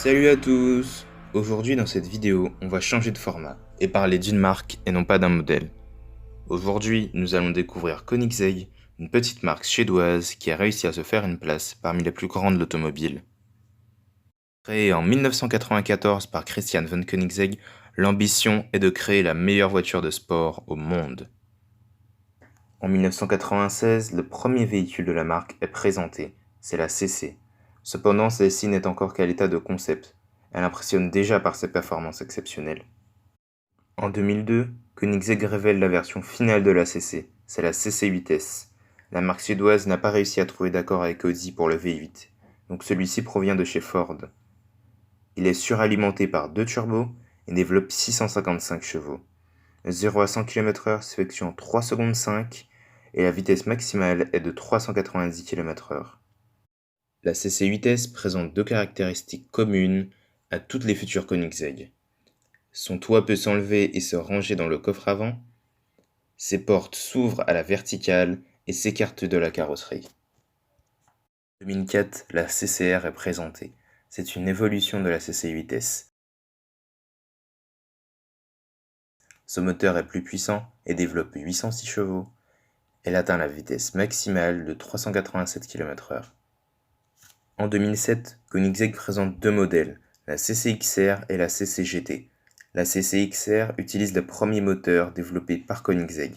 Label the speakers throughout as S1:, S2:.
S1: Salut à tous! Aujourd'hui dans cette vidéo, on va changer de format et parler d'une marque et non pas d'un modèle. Aujourd'hui, nous allons découvrir Koenigsegg, une petite marque suédoise qui a réussi à se faire une place parmi les plus grandes de l'automobile. Créée en 1994 par Christian von Koenigsegg, l'ambition est de créer la meilleure voiture de sport au monde. En 1996, le premier véhicule de la marque est présenté, c'est la CC. Cependant, celle-ci n'est encore qu'à l'état de concept. Elle impressionne déjà par ses performances exceptionnelles. En 2002, Koenigsegg révèle la version finale de la CC, c'est la CC8S. La marque suédoise n'a pas réussi à trouver d'accord avec Audi pour le V8, donc celui-ci provient de chez Ford. Il est suralimenté par 2 turbos et développe 655 chevaux. 0 à 100 km/h s'effectue en 3 secondes 5 et la vitesse maximale est de 390 km/h. La CC8S présente deux caractéristiques communes à toutes les futures Koenigsegg. Son toit peut s'enlever et se ranger dans le coffre avant, ses portes s'ouvrent à la verticale et s'écartent de la carrosserie. En 2004, la CCR est présentée. C'est une évolution de la CC8S. Ce moteur est plus puissant et développe 806 chevaux. Elle atteint la vitesse maximale de 387 km/h. En 2007, Koenigsegg présente deux modèles, la CC-XR et la CC-GT. La CC-XR utilise le premier moteur développé par Koenigsegg,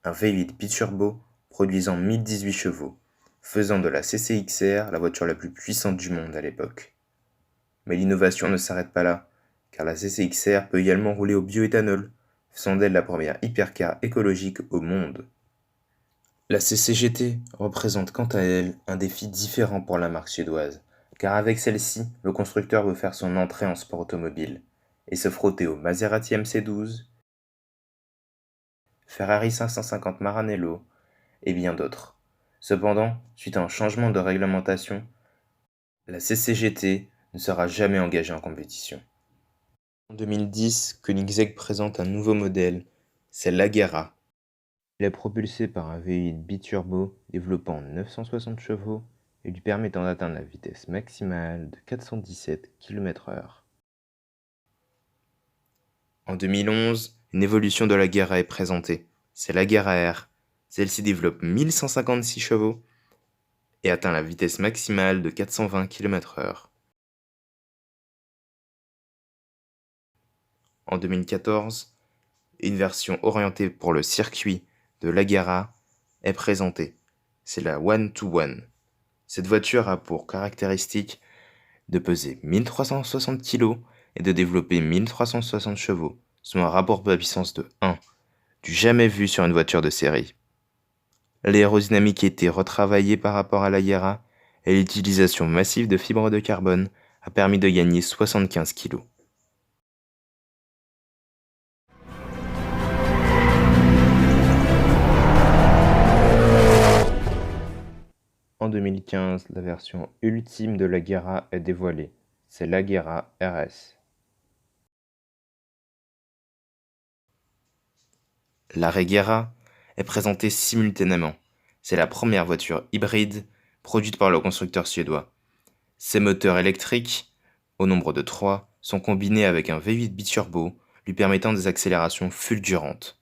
S1: un V8 biturbo produisant 1018 chevaux, faisant de la CC-XR la voiture la plus puissante du monde à l'époque. Mais l'innovation ne s'arrête pas là, car la CC-XR peut également rouler au bioéthanol, faisant d'elle la première hypercar écologique au monde. La CC-GT représente quant à elle un défi différent pour la marque suédoise, car avec celle-ci, le constructeur veut faire son entrée en sport automobile et se frotter au Maserati MC12, Ferrari 550 Maranello et bien d'autres. Cependant, suite à un changement de réglementation, la CC-GT ne sera jamais engagée en compétition. En 2010, Koenigsegg présente un nouveau modèle, c'est l'Agera. Il est propulsé par un V8 biturbo développant 960 chevaux et lui permettant d'atteindre la vitesse maximale de 417 km/h. En 2011, une évolution de l'Agera est présentée, c'est l'Agera R. Celle-ci développe 1156 chevaux et atteint la vitesse maximale de 420 km/h. En 2014, une version orientée pour le circuit de l'Agera est présentée, c'est la One-to-One. Cette voiture a pour caractéristique de peser 1360 kg et de développer 1360 chevaux, soit un rapport poids-puissance de 1, du jamais vu sur une voiture de série. L'aérodynamique a été retravaillée par rapport à l'Agera et l'utilisation massive de fibres de carbone a permis de gagner 75 kg. En 2015, la version ultime de l'Agera est dévoilée, c'est l'Agera RS. La Regera est présentée simultanément. C'est la première voiture hybride produite par le constructeur suédois. Ses moteurs électriques, au nombre de 3, sont combinés avec un V8 biturbo lui permettant des accélérations fulgurantes.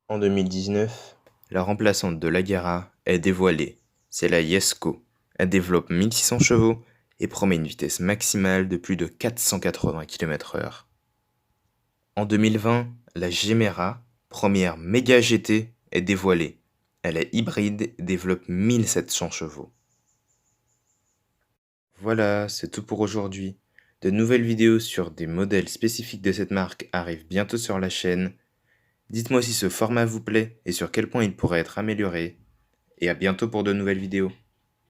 S1: En 2019, la remplaçante de l'Agera est dévoilée, c'est la Jesko. Elle développe 1600 chevaux et promet une vitesse maximale de plus de 480 km/h. En 2020, la Gemera, première méga GT, est dévoilée. Elle est hybride et développe 1700 chevaux. Voilà, c'est tout pour aujourd'hui. De nouvelles vidéos sur des modèles spécifiques de cette marque arrivent bientôt sur la chaîne. Dites-moi si ce format vous plaît et sur quel point il pourrait être amélioré. Et à bientôt pour de nouvelles vidéos.